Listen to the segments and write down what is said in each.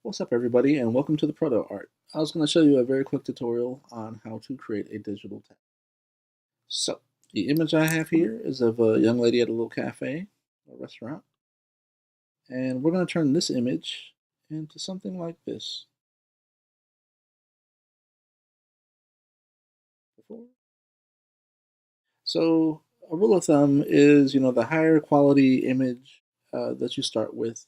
What's up everybody and welcome to the Proto Art. I was going to show you a very quick tutorial on how to create a digital tag. So, the image I have here is of a young lady at a little cafe or restaurant. And we're going to turn this image into something like this. So, a rule of thumb is, the higher quality image that you start with,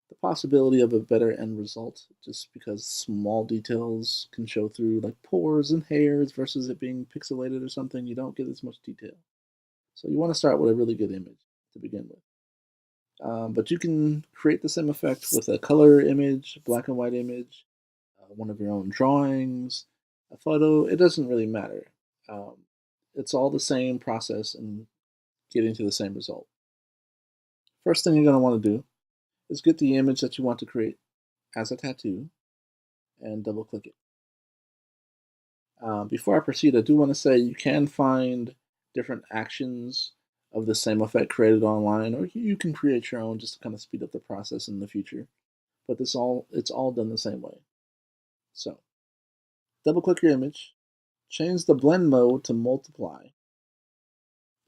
the possibility of a better end result, just because small details can show through, like pores and hairs, versus it being pixelated or something. You don't get as much detail. So you want to start with a really good image to begin with. But you can create the same effect with a color image, black and white image, one of your own drawings, a photo. It doesn't really matter. Um, it's all the same process and getting to the same result. First thing you're going to want to do is get the image that you want to create as a tattoo and double click it. Before I proceed, I do want to say you can find different actions of the same effect created online, or you can create your own just to kind of speed up the process in the future. But it's all done the same way. So double click your image, change the blend mode to multiply.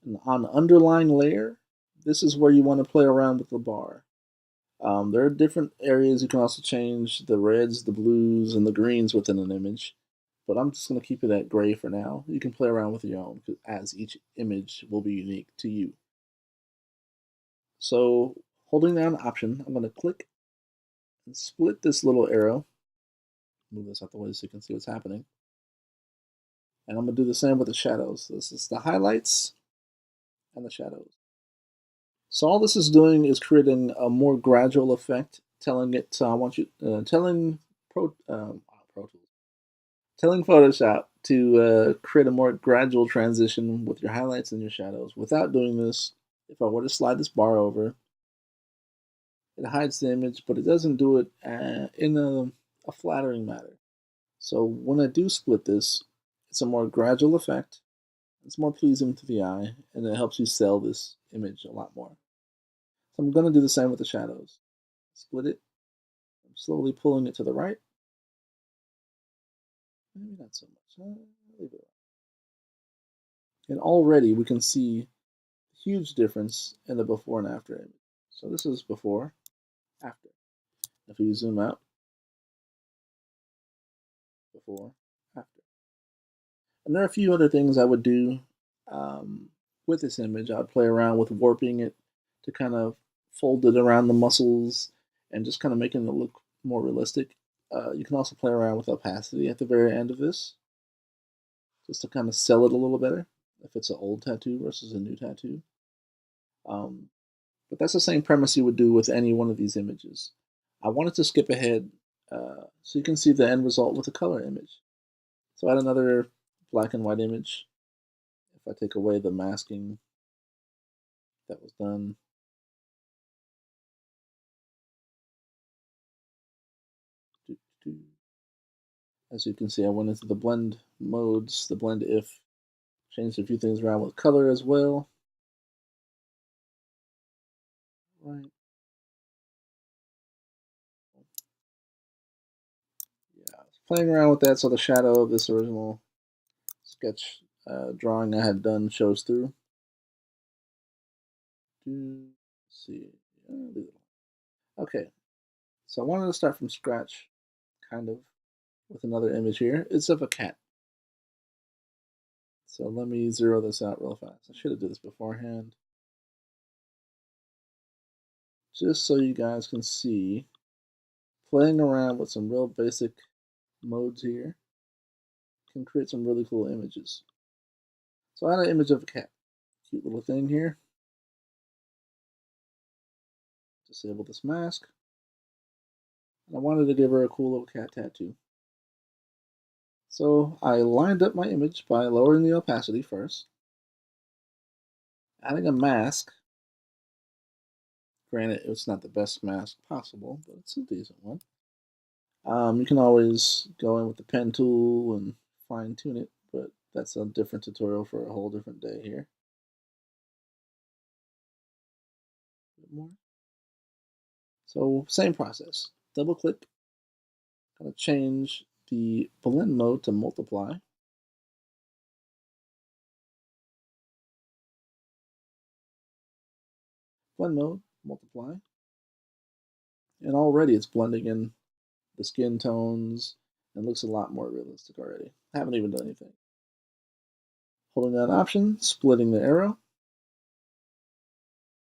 And on the underlying layer, this is where you want to play around with the bar. There are different areas you can also change the reds, the blues, and the greens within an image. But I'm just going to keep it at gray for now. You can play around with your own as each image will be unique to you. So holding down Option, I'm going to click and split this little arrow. Move this out the way so you can see what's happening. And I'm going to do the same with the shadows. This is the highlights and the shadows. So all this is doing is creating a more gradual effect, telling it, I want you, Pro Tools, telling Photoshop to create a more gradual transition with your highlights and your shadows. Without doing this, if I were to slide this bar over, it hides the image, but it doesn't do it in a flattering manner. So when I do split this, it's a more gradual effect, it's more pleasing to the eye, and it helps you sell this image a lot more. So I'm going to do the same with the shadows. Split it, I'm slowly pulling it to the right. Maybe not so much. Leave it. And already we can see a huge difference in the before and after image. So this is before, after. If you zoom out, before, after. And there are a few other things I would do with this image. I'd play around with warping it to kind of fold it around the muscles and just kind of making it look more realistic. You can also play around with opacity at the very end of this, just to kind of sell it a little better if it's an old tattoo versus a new tattoo. Um, but that's the same premise you would do with any one of these images. I wanted to skip ahead so you can see the end result with a color image. So add another black and white image. If I take away the masking that was done, as you can see, I went into the blend modes, the blend if, changed a few things around with color as well. Right. Yeah, playing around with that so the shadow of this original sketch drawing I had done shows through. Let's see. Okay, so I wanted to start from scratch, kind of, with another image here. It's of a cat. So let me zero this out real fast. I should have did this beforehand. Just so you guys can see, playing around with some real basic modes here can create some really cool images. So I had an image of a cat. Cute little thing here. Disable this mask. And I wanted to give her a cool little cat tattoo. So I lined up my image by lowering the opacity first, adding a mask. Granted, it's not the best mask possible, but it's a decent one. You can always go in with the pen tool and fine tune it, but that's a different tutorial for a whole different day here. A bit more. So same process. Double click going to change the blend mode to multiply. Blend mode, multiply. And already it's blending in the skin tones and looks a lot more realistic already. I haven't even done anything. Holding that option, splitting the arrow.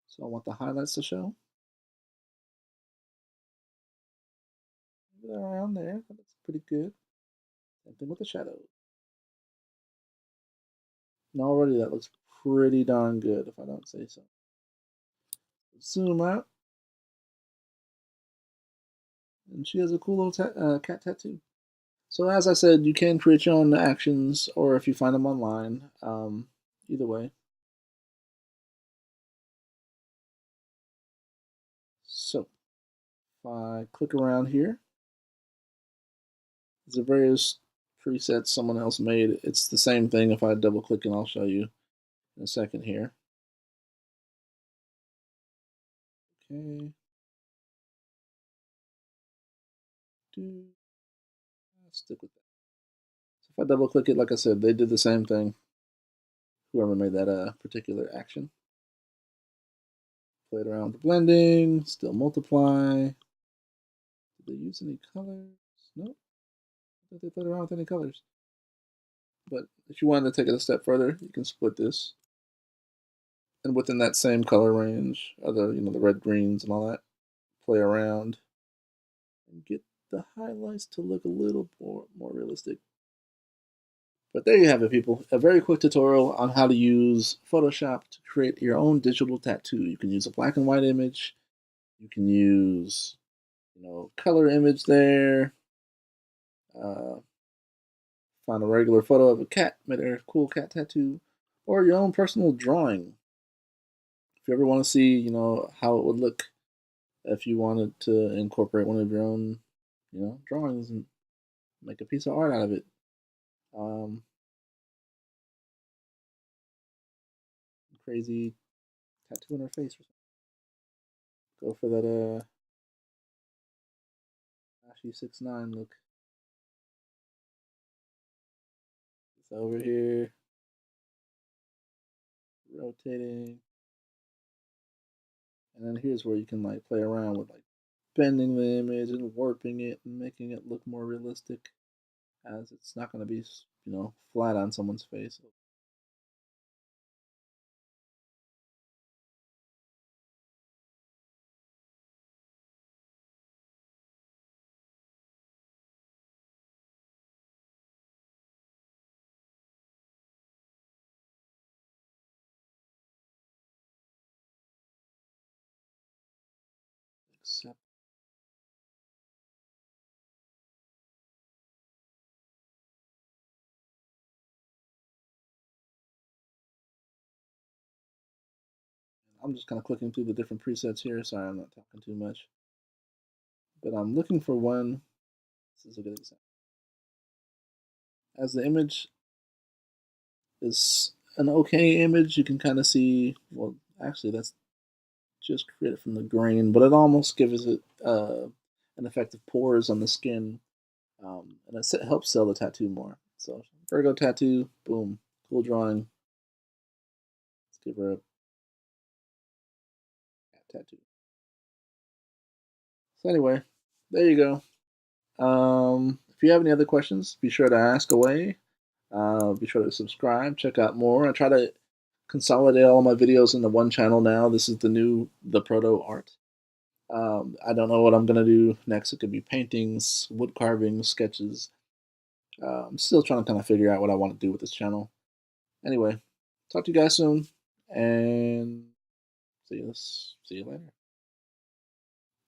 So I want the highlights to show. They're around there. That looks pretty good. Same thing with the shadows. And already that looks pretty darn good, if I don't say so. Zoom out. And she has a cool little cat tattoo. So as I said, you can create your own actions, or if you find them online, either way. So if I click around here, there's various presets someone else made. It's the same thing if I double click, and I'll show you in a second here. Okay. Stick with that. So if I double click it, like I said, they did the same thing. Whoever made that particular action. Played around with the blending, still multiply. Did they use any colors? Nope. I don't think they played around with any colors. But if you wanted to take it a step further, you can split this. And within that same color range, other the red greens and all that, play around and get the highlights to look a little more realistic. But there you have it, people. A very quick tutorial on how to use Photoshop to create your own digital tattoo. You can use a black and white image. You can use, color image there. Find a regular photo of a cat, made a cool cat tattoo, or your own personal drawing. If you ever want to see, how it would look if you wanted to incorporate one of your own, drawings and make a piece of art out of it. Crazy tattoo on her face or something. Go for that Ashy 6'9" look. It's over here, rotating. And then here's where you can like play around with like bending the image and warping it and making it look more realistic, as it's not going to be, flat on someone's face. Except I'm just kind of clicking through the different presets here. Sorry, I'm not talking too much. But I'm looking for one. This is a good example. As the image is an okay image, you can kind of see, well, actually, that's just created from the grain, but it almost gives it an effect of pores on the skin, and it helps sell the tattoo more. So, Virgo tattoo, boom, cool drawing. Let's give her a cat tattoo. So, anyway, there you go. If you have any other questions, be sure to ask away. Be sure to subscribe, check out more. I try to consolidate all my videos into one channel now. This is the proto art. I don't know what I'm gonna do next. It could be paintings, wood carving, sketches. I'm still trying to kind of figure out what I want to do with this channel. Anyway, talk to you guys soon, and see you later.